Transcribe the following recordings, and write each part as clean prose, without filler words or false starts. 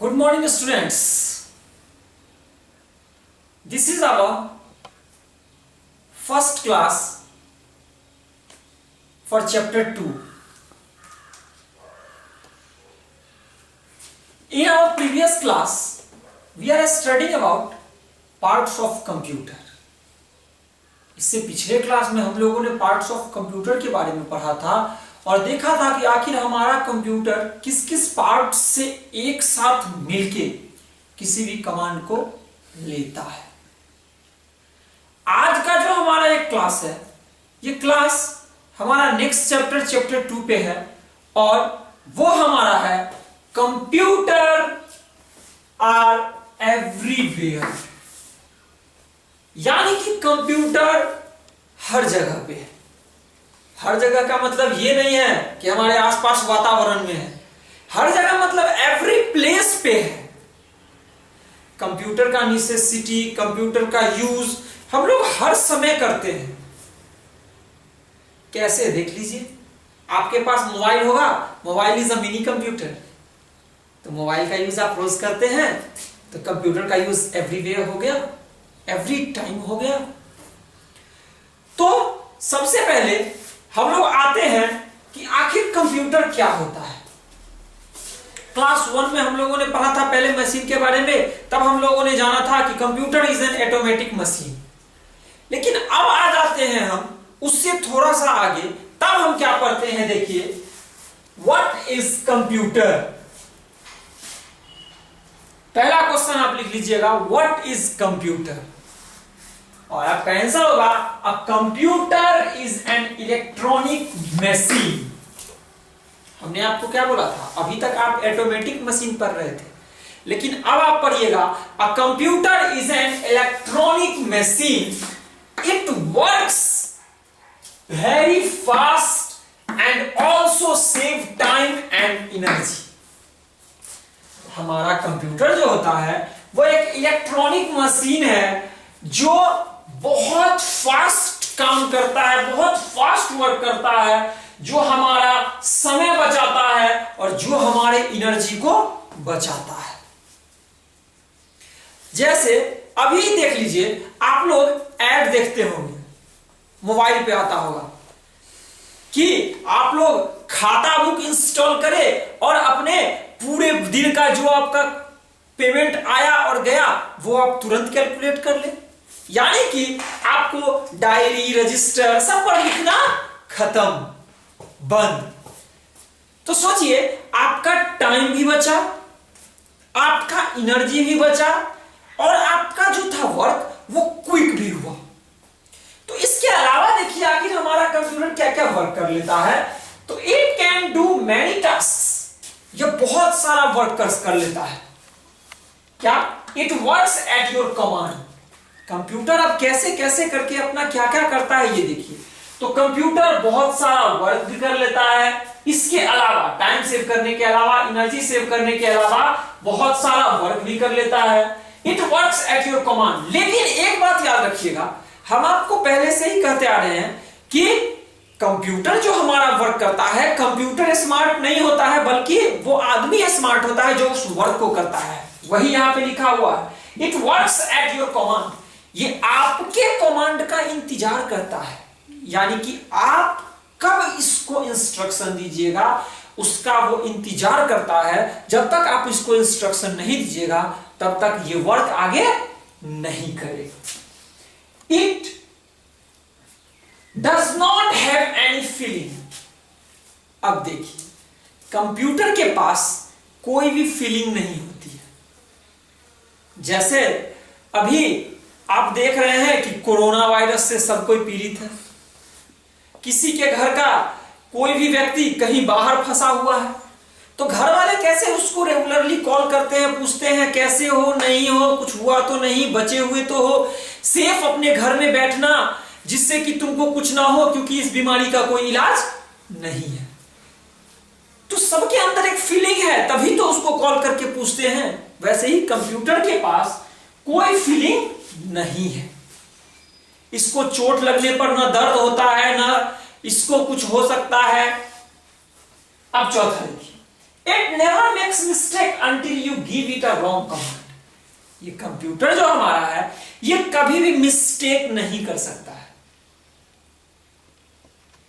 Good morning, students. This is our first class for chapter 2. In our previous class, we are studying about parts of computer. इससे पिछले class में हम लोगों ने parts of computer के बारे में पढ़ा था और देखा था कि आखिर हमारा कंप्यूटर किस किस पार्ट से एक साथ मिलके किसी भी कमांड को लेता है। आज का जो हमारा एक क्लास है, ये क्लास हमारा नेक्स्ट चैप्टर 2 पे है और वो हमारा है कंप्यूटर आर एवरीवेयर, यानी कि कंप्यूटर हर जगह पे है। हर जगह का मतलब ये नहीं है कि हमारे आसपास वातावरण में है, हर जगह मतलब एवरी प्लेस पे है। कंप्यूटर का नेसेसिटी, कंप्यूटर का यूज हम लोग हर समय करते हैं। कैसे, देख लीजिए, आपके पास मोबाइल होगा, mobile is a mini computer, तो मोबाइल का यूज आप रोज करते हैं, तो कंप्यूटर का यूज एवरीवेयर हो गया, एवरी टाइम हो गया। तो सबसे पहले हम लोग आते हैं कि आखिर कंप्यूटर क्या होता है। क्लास 1 में हम लोगों ने पढ़ा था पहले मशीन के बारे में, तब हम लोगों ने जाना था कि computer is an automatic machine. लेकिन अब आ जाते हैं हम उससे थोड़ा सा आगे, तब हम क्या पढ़ते हैं, देखिए, व्हाट इज कंप्यूटर। पहला क्वेश्चन आप लिख लीजिएगा, व्हाट इज कंप्यूटर, और आपका आंसर होगा a computer is an electronic machine. हमने आपको क्या बोला था, अभी तक आप ऑटोमेटिक मशीन पढ़ रहे थे, लेकिन अब आप पढ़िएगा a computer is an electronic machine, it works very fast and also save time and energy. हमारा कंप्यूटर जो होता है वो एक इलेक्ट्रॉनिक मशीन है जो बहुत फास्ट काम करता है, बहुत फास्ट वर्क करता है, जो हमारा समय बचाता है और जो हमारे एनर्जी को बचाता है। जैसे अभी देख लीजिए, आप लोग ऐड देखते होंगे, मोबाइल पे आता होगा कि आप लोग खाता बुक इंस्टॉल करें और अपने पूरे दिन का जो आपका पेमेंट आया और गया वो आप तुरंत कैलकुलेट कर ले, यानी कि आपको डायरी, रजिस्टर सब पर लिखना खत्म, बंद। तो सोचिए, आपका टाइम भी बचा, आपका एनर्जी भी बचा और आपका जो था वर्क वो क्विक भी हुआ। तो इसके अलावा देखिए आखिर हमारा कंप्यूटर क्या क्या वर्क कर लेता है। तो it can do many task, यह बहुत सारा वर्क कर लेता है। क्या? It works at your command. Computer अब कैसे कैसे करके अपना क्या क्या करता है ये देखिए। तो कंप्यूटर बहुत सारा वर्क भी कर लेता है, इसके अलावा टाइम सेव करने के अलावा, एनर्जी सेव करने के अलावा बहुत सारा वर्क भी कर लेता है। It works at your command. लेकिन एक बात याद रखिएगा, हम आपको पहले से ही कहते आ रहे हैं कि कंप्यूटर जो हमारा वर्क करता है, कंप्यूटर स्मार्ट नहीं होता है, बल्कि वो आदमी स्मार्ट होता है जो उस वर्क को करता है। वही यहां पे लिखा हुआ है, it works at your command. ये आपके कमांड का इंतजार करता है, यानी कि आप कब इसको इंस्ट्रक्शन दीजिएगा उसका वो इंतजार करता है। जब तक आप इसको इंस्ट्रक्शन नहीं दीजिएगा तब तक ये वर्क आगे नहीं करेगा। It does not have any feeling. अब देखिए, कंप्यूटर के पास कोई भी फीलिंग नहीं होती है। जैसे अभी आप देख रहे हैं कि कोरोना वायरस से सब कोई पीड़ित है, किसी के घर का कोई भी व्यक्ति कहीं बाहर फंसा हुआ है, तो घर वाले कैसे उसको रेगुलरली कॉल करते हैं, पूछते हैं कैसे हो, नहीं हो, कुछ हुआ तो नहीं, बचे हुए तो हो, सेफ अपने घर में बैठना जिससे कि तुमको कुछ ना हो, क्योंकि इस बीमारी का कोई इलाज नहीं है। तो सबके अंदर एक फीलिंग है, तभी तो उसको कॉल करके पूछते हैं। वैसे ही कंप्यूटर के पास कोई फीलिंग नहीं है। इसको चोट लगने पर ना दर्द होता है, ना इसको कुछ हो सकता है। अब चौथा देखिए, it never makes mistake until you give it a wrong command. ये कंप्यूटर जो हमारा है ये कभी भी मिस्टेक नहीं कर सकता है,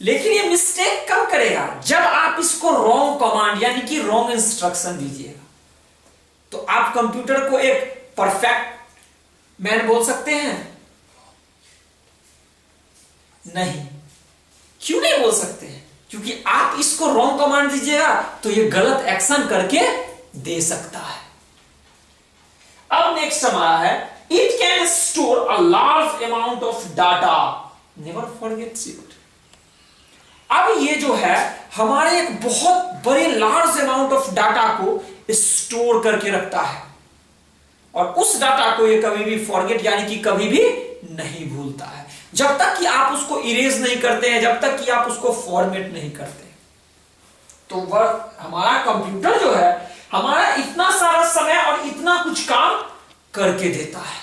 लेकिन ये मिस्टेक कब करेगा? जब आप इसको रॉन्ग कमांड यानी कि रॉन्ग इंस्ट्रक्शन दीजिएगा। तो आप कंप्यूटर को एक परफेक्ट मैन बोल सकते हैं? नहीं। क्यों नहीं बोल सकते हैं? क्योंकि आप इसको रॉन्ग कमांड दीजिएगा तो ये गलत एक्शन करके दे सकता है। अब नेक्स्ट हमारा है it can store a large amount of data, never forgets it. अब ये जो है हमारे एक बहुत बड़े लार्ज अमाउंट ऑफ डाटा को स्टोर करके रखता है, और उस डाटा को ये कभी भी फॉरगेट यानी कि कभी भी नहीं भूलता है, जब तक कि आप उसको इरेज नहीं करते हैं, जब तक कि आप उसको फॉर्मेट नहीं करते। तो वह हमारा कंप्यूटर जो है हमारा इतना सारा समय और इतना कुछ काम करके देता है।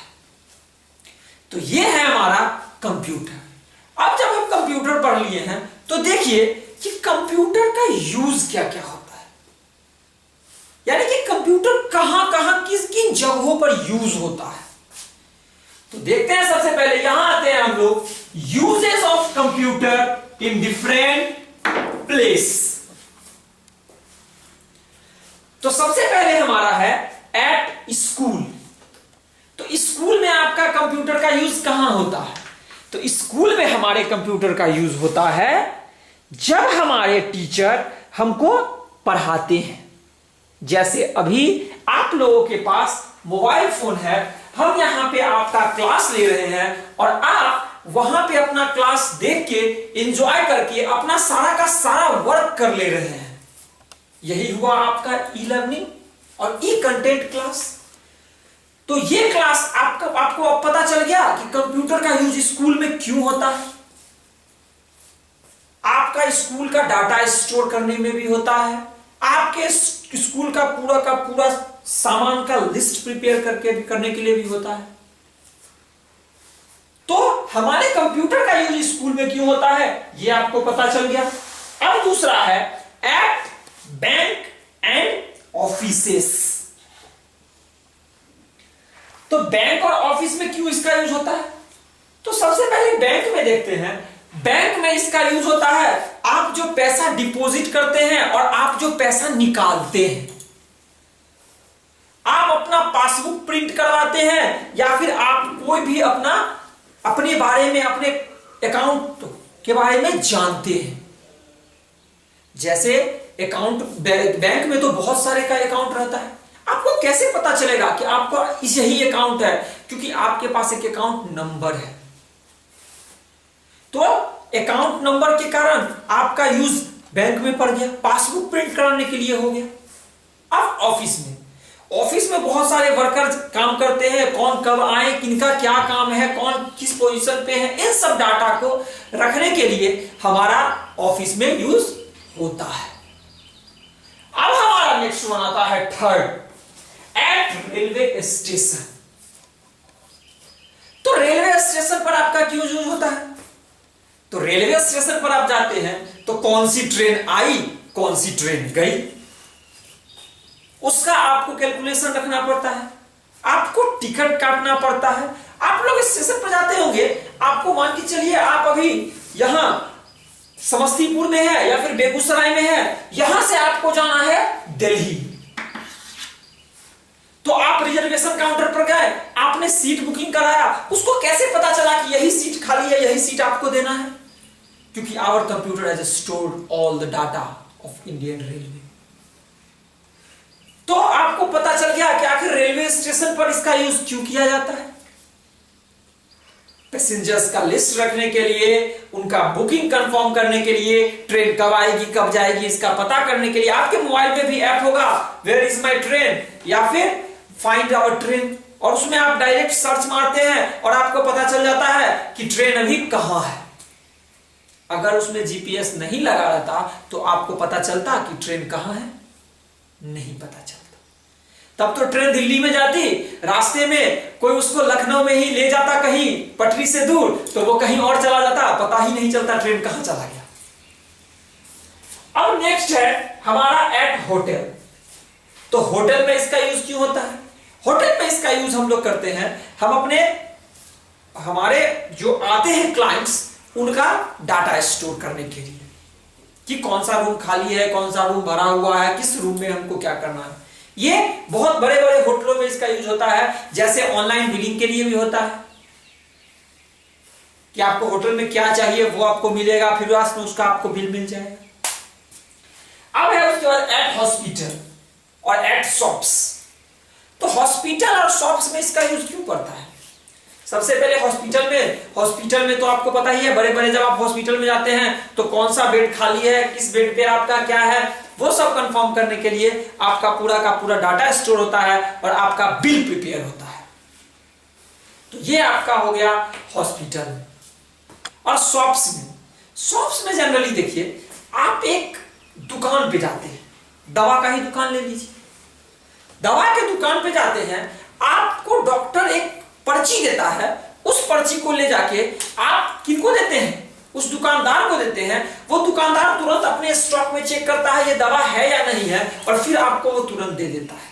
तो ये है हमारा कंप्यूटर। अब जब हम कंप्यूटर पढ़ लिए हैं तो देखिए कि कंप्यूटर का यूज क्या क्या होता है, यानी कि कंप्यूटर कहां कहां किस किन जगहों पर यूज होता है। तो देखते हैं, सबसे पहले यहां आते हैं हम लोग, uses of computer in different place. तो सबसे पहले हमारा है एट स्कूल। तो स्कूल में आपका कंप्यूटर का यूज कहां होता है? तो स्कूल में हमारे कंप्यूटर का यूज होता है जब हमारे टीचर हमको पढ़ाते हैं। जैसे अभी आप लोगों के पास मोबाइल फोन है, हम यहां पे आपका क्लास ले रहे हैं और आप वहां पे अपना क्लास देख के एंजॉय करके अपना सारा का सारा वर्क कर ले रहे हैं। यही हुआ आपका ई लर्निंग और ई कंटेंट क्लास। तो ये क्लास आपको अब पता चल गया कि कंप्यूटर का यूज स्कूल में क्यों होता है। आपका स्कूल का डाटा स्टोर करने में भी होता है, आपके स्कूल का पूरा सामान का लिस्ट प्रिपेयर करने के लिए भी होता है। तो हमारे कंप्यूटर का यूज स्कूल में क्यों होता है ये आपको पता चल गया। अब दूसरा है एट बैंक एंड ऑफिसेस। तो बैंक और ऑफिस में क्यों इसका यूज होता है? तो सबसे पहले बैंक में देखते हैं। बैंक में इसका यूज होता है आप जो पैसा डिपॉजिट करते हैं और आप जो पैसा निकालते हैं, आप अपना पासबुक प्रिंट करवाते हैं या फिर आप कोई भी अपने बारे में, अपने अकाउंट के बारे में जानते हैं। जैसे अकाउंट, बैंक में तो बहुत सारे का अकाउंट रहता है, आपको कैसे पता चलेगा कि आपका यही अकाउंट है? क्योंकि आपके पास एक अकाउंट नंबर है। तो अकाउंट नंबर के कारण आपका यूज बैंक में पड़ गया, पासबुक प्रिंट कराने के लिए हो गया। अब ऑफिस में बहुत सारे वर्कर्स काम करते हैं, कौन कब आए, किनका क्या काम है, कौन किस पोजीशन पे है, इन सब डाटा को रखने के लिए हमारा ऑफिस में यूज होता है। अब हमारा नेक्स्ट वन आता है थर्ड, एट रेलवे स्टेशन। तो रेलवे स्टेशन पर आपका क्यों यूज होता है? तो रेलवे स्टेशन पर आप जाते हैं तो कौन सी ट्रेन आई, कौन सी ट्रेन गई, उसका आपको कैलकुलेशन रखना पड़ता है, आपको टिकट काटना पड़ता है। आप लोग स्टेशन पर जाते होंगे, आपको मान के चलिए आप अभी यहां समस्तीपुर में है या फिर बेगूसराय में है, यहां से आपको जाना है दिल्ली। तो आप रिजर्वेशन काउंटर पर गए, आपने सीट बुकिंग कराया, उसको कैसे पता चला कि यही सीट खाली है, यही सीट आपको देना है? क्योंकि our computer has stored all the data of Indian railway. तो आपको पता चल गया कि आखिर रेलवे स्टेशन पर इसका यूज क्यों किया जाता है। पैसेंजर्स का लिस्ट रखने के लिए, उनका बुकिंग कंफर्म करने के लिए, ट्रेन कब आएगी कब जाएगी इसका पता करने के लिए। आपके मोबाइल पे भी ऐप होगा वेयर इज माई ट्रेन या फिर फाइंड आवर ट्रेन, और उसमें आप डायरेक्ट सर्च मारते हैं और आपको पता चल जाता है कि ट्रेन अभी कहां है। अगर उसमें जीपीएस नहीं लगा रहता तो आपको पता चलता कि ट्रेन कहां है? नहीं पता चलता। तब तो ट्रेन दिल्ली में जाती, रास्ते में कोई उसको लखनऊ में ही ले जाता कहीं पटरी से दूर, तो वो कहीं और चला जाता, पता ही नहीं चलता ट्रेन कहां चला गया। अब नेक्स्ट है हमारा एट होटल। तो होटल में इसका यूज क्यों होता है? होटल में इसका यूज हम लोग करते हैं, हम हमारे जो आते हैं क्लाइंट्स, उनका डाटा स्टोर करने के लिए कि कौन सा रूम खाली है, कौन सा रूम भरा हुआ है, किस रूम में हमको क्या करना है। ये बहुत बड़े बड़े होटलों में इसका यूज होता है, जैसे ऑनलाइन बिलिंग के लिए भी होता है कि आपको होटल में क्या चाहिए वो आपको मिलेगा, फिर उसका आपको बिल मिल जाएगा। अब है उसके बाद एट हॉस्पिटल और एट शॉप्स। तो हॉस्पिटल और शॉप्स में इसका यूज क्यों पड़ता है? सबसे पहले हॉस्पिटल में तो आपको पता ही है, बड़े बड़े जब आप हॉस्पिटल में जाते हैं तो कौन सा बेड खाली है, किस बेड पे आपका क्या है, वो सब कंफर्म करने के लिए आपका पूरा का पूरा डाटा स्टोर होता है और आपका बिल प्रिपेयर होता है। तो ये आपका हो गया हॉस्पिटल में। और शॉप्स में जनरली देखिए, आप एक दुकान पे जाते हैं, दवा का ही दुकान ले लीजिए, दवा के दुकान पे जाते हैं, आपको डॉक्टर एक पर्ची देता है, उस पर्ची को ले जाके आप किनको देते हैं? उस दुकानदार को देते हैं। वो दुकानदार तुरंत अपने स्टॉक में चेक करता है ये दवा है या नहीं है, और फिर आपको वो तुरंत दे देता है।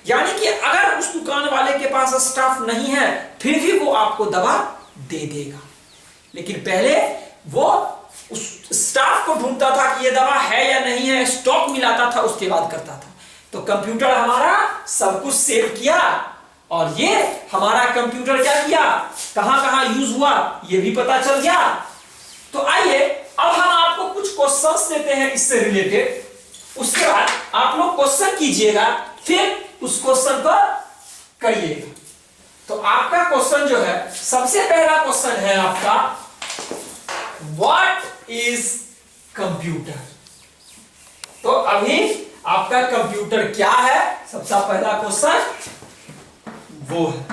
यानी कि अगर उस दुकान वाले के पास स्टाफ नहीं है, फिर भी वो आपको दवा दे देगा, लेकिन पहले वो उस स्टाफ को ढूंढता था कि ये दवा है या नहीं है, स्टॉक मिलाता था, उसके बाद करता था। तो कंप्यूटर हमारा सब कुछ सेव किया, और ये हमारा कंप्यूटर क्या किया, कहां कहां यूज हुआ ये भी पता चल गया। तो आइए अब हम आपको कुछ क्वेश्चंस देते हैं इससे रिलेटेड, उसके बाद आप लोग क्वेश्चन कीजिएगा, फिर उस क्वेश्चन को करिएगा। तो आपका क्वेश्चन जो है, सबसे पहला क्वेश्चन है आपका, व्हाट इज कंप्यूटर। तो अभी आपका कंप्यूटर क्या है, सबसे पहला क्वेश्चन वो है,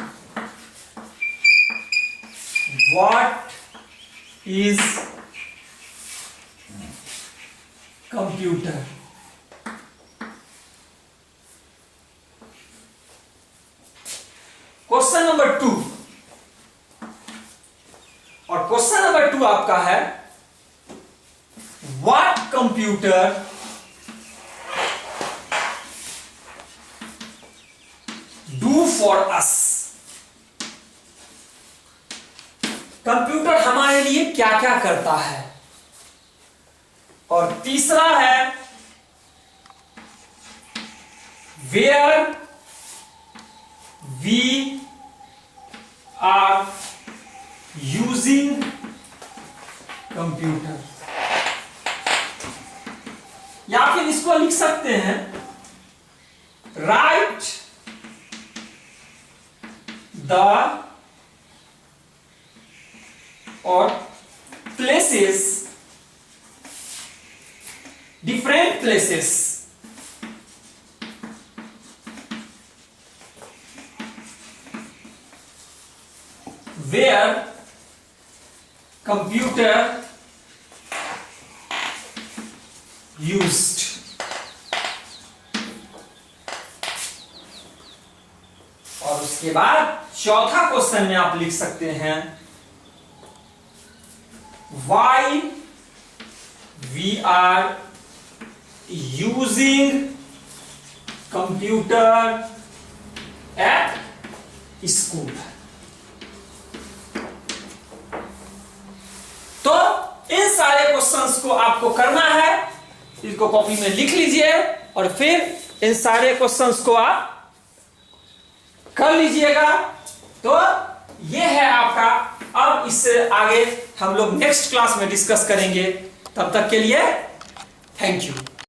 what is computer. Question number 2, और क्वेश्चन नंबर 2 आपका है, what computer do for us. Computer हमारे लिए क्या क्या करता है। और तीसरा है, where we are using computer. या फिर इसको लिख सकते हैं, राइट द और places, different places where computer used. और उसके बाद चौथा क्वेश्चन में आप लिख सकते हैं, why we are using computer at school. तो इन सारे क्वेश्चंस को आपको करना है, इसको कॉपी में लिख लीजिए, और फिर इन सारे क्वेश्चंस को आप कर लीजिएगा। तो ये है आपका। अब इससे आगे हम लोग नेक्स्ट क्लास में डिस्कस करेंगे। तब तक के लिए थैंक यू।